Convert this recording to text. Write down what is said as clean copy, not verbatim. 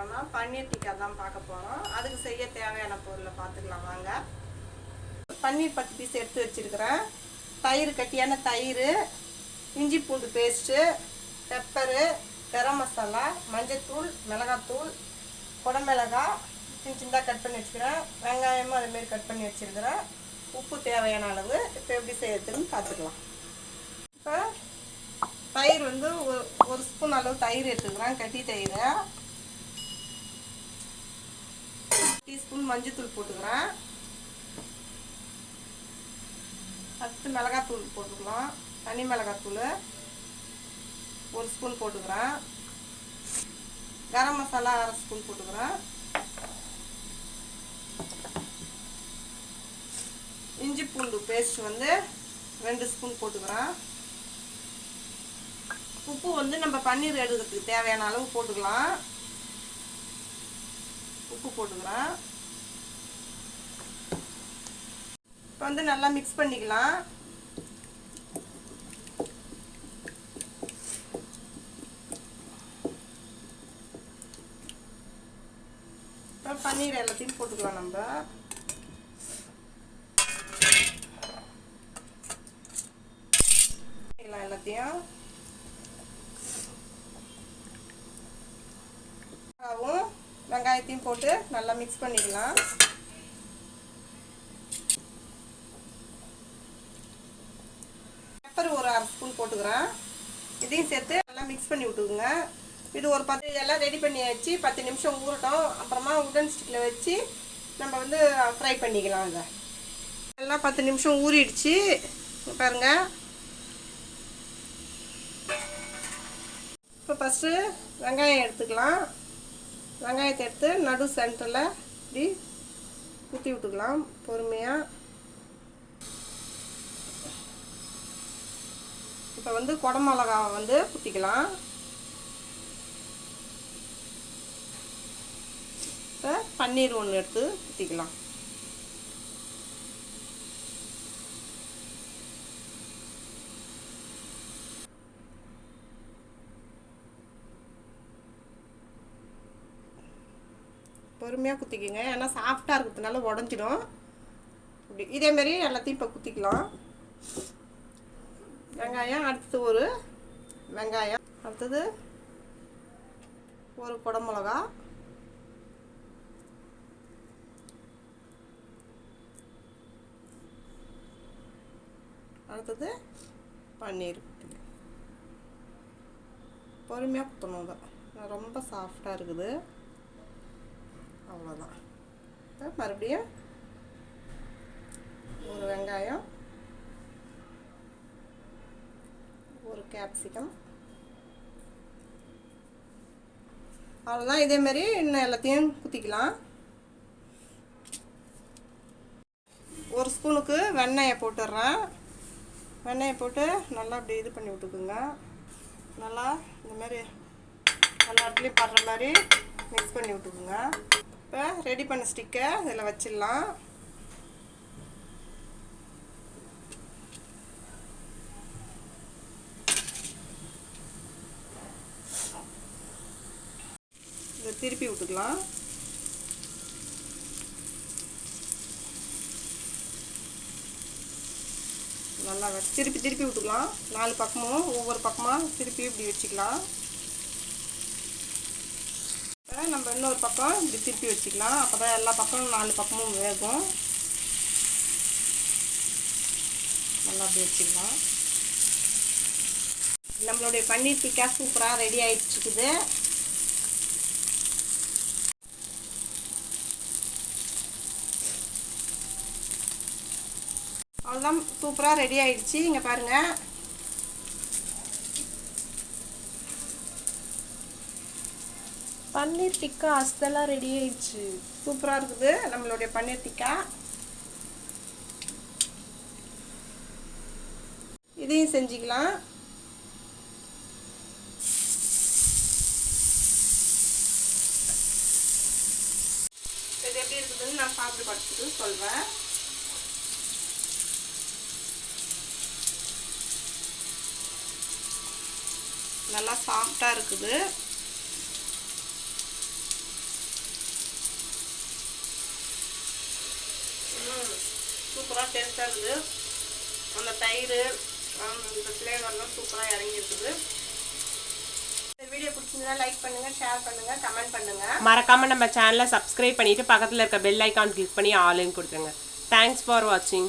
போறோம்னா பன்னீர் டிக்கா தான் பார்க்க போறோம். அதுக்கு செய்ய தேவையான பொருளை பார்த்துக்கலாம் வாங்க. பன்னீர் 10 பீஸ் எடுத்து வச்சிருக்கிறேன். தயிர், கட்டியான தயிர், இஞ்சி பூண்டு பேஸ்ட்டு, பெப்பரு, கரம் மசாலா, மஞ்சத்தூள், மிளகாத்தூள், குடமிளகாய் சின்ன சின்னதாக கட் பண்ணி வச்சுக்கிறேன். வெங்காயமும் அதுமாரி கட் பண்ணி வச்சுருக்கிறேன். உப்பு தேவையான அளவு. இப்போ எப்படி செய்யறதுன்னு பார்த்துக்கலாம். இப்போ தயிர் வந்து ஒரு ஸ்பூன் அளவு தயிர் எடுத்துக்கிறேன். கட்டி தயிர். டீஸ்பூன் மஞ்சத்தூள் போட்டுக்கிறேன். அடுத்து மிளகாத்தூள் போட்டுக்கலாம். தனி மிளகாத்தூள் ஒரு ஸ்பூன் போட்டுக்கிறேன். கரம் மசாலா அரை ஸ்பூன் போட்டுக்கிறேன். இஞ்சி பூண்டு பேஸ்ட் வந்து 2 ஸ்பூன் போட்டுக்கிறேன். உப்பு வந்து நம்ம பன்னீர் எடுக்கிறதுக்கு தேவையான அளவு போட்டுக்கலாம். உப்பு போட்டுக்கிறேன். இப்போ வந்து நல்லா மிக்ஸ் பண்ணிக்கலாம். இப்போ பன்னீர் எல்லாத்தையும் போட்டுக்கலாம். நம்ம எல்லாத்தையும் வெங்காயத்தையும் போட்டு நல்லா மிக்ஸ் பண்ணிக்கலாம். பெப்பர் ஒரு அரை ஸ்பூன் போட்டுக்கிறேன். இதையும் சேர்த்து நல்லா மிக்ஸ் பண்ணி விட்டுக்குங்க. இது ஒரு 10 எல்லாம் ரெடி பண்ணி வச்சு 10 நிமிஷம் ஊறட்டும். அப்புறமா உடன் ஸ்டிக்கில் வச்சு நம்ம வந்து ஃப்ரை பண்ணிக்கலாம். இதை எல்லாம் 10 நிமிஷம் ஊறிடுச்சு பாருங்க. இப்போ ஃபஸ்ட்டு வெங்காயம் எடுத்துக்கலாம். வெங்காயத்தை எடுத்து நடு சென்டரில் இப்படி குத்தி விட்டுக்கலாம் பொறுமையாக. இப்போ வந்து குடமிளகாவை வந்து குத்திக்கலாம். இப்போ பன்னீர் ஒன்று எடுத்து குத்திக்கலாம். பொறுமையாக குத்திக்கோங்க, ஏன்னா சாஃப்டாக இருக்கிறதுனால உடஞ்சிடும். இப்படி இதேமாரி எல்லாத்தையும் இப்போ குத்திக்கலாம். வெங்காயம், அடுத்தது ஒரு வெங்காயம், அடுத்தது ஒரு குடமிளகா, அடுத்தது பன்னீர். பொறுமையாக குத்தணும் தான், ரொம்ப சாஃப்டாக இருக்குது. அவ்வளோதான். மறுபடியும் ஒரு வெங்காயம், ஒரு கேப்சிகம், அவ்வளோதான். இதேமாரி இன்னும் எல்லாத்தையும் குத்திக்கலாம். ஒரு ஸ்பூனுக்கு வெண்ணெயை போட்டுடுறேன். வெண்ணெயை போட்டு நல்லா அப்படி இது பண்ணி விட்டுக்குங்க. நல்லா இந்தமாரி எல்லா இடத்துலையும் படுற மாதிரி மிக்ஸ் பண்ணி விட்டுக்குங்க. இப்போ ரெடி பண்ண ஸ்டிக்கை இதில் வச்சிடலாம். இதை திருப்பி விட்டுக்கலாம். நல்லா திருப்பி திருப்பி விட்டுக்கலாம். 4 பக்கமும் ஒவ்வொரு பக்கமாக திருப்பி இப்படி வச்சுக்கலாம். நம்ம இன்னொரு பக்கம் இப்படி திருப்பி வச்சுக்கலாம். அப்போ தான் எல்லா பக்கமும் 4 பக்கமும் வேகும். நல்லா அப்படி வச்சுக்கலாம். நம்மளுடைய பன்னீர் டிக்கா சூப்பராக ரெடி ஆகிடுச்சுக்குது. அவ்வளோதான், சூப்பராக ரெடி ஆகிடுச்சு. இங்கே பாருங்கள். பன்னீர் டிக்கா அஸ்தெல்லாம் ரெடி ஆயிடுச்சு. சூப்பராக இருக்குது நம்மளுடைய பன்னீர் டிக்கா. இதையும் செஞ்சுக்கலாம். இது எப்படி இருக்குதுன்னு நான் சாப்பிட்டு பார்த்துட்டு சொல்கிறேன். நல்லா சாஃப்டாக இருக்குது. சூப்பராக டேஸ்ட்டாக இருக்குது. அந்த தயிர் இந்த ஃப்ளேவர்லாம் சூப்பராக இறங்கியிருக்குது. இந்த வீடியோ பிடிச்சிருந்தா லைக் பண்ணுங்கள், ஷேர் பண்ணுங்கள், கமெண்ட் பண்ணுங்கள். மறக்காமல் நம்ம சேனலை சப்ஸ்கிரைப் பண்ணிவிட்டு பக்கத்தில் இருக்க பெல் ஐக்கான் கிளிக் பண்ணி ஆல்னு கொடுத்துருங்க. தேங்க்ஸ் ஃபார் வாட்சிங்.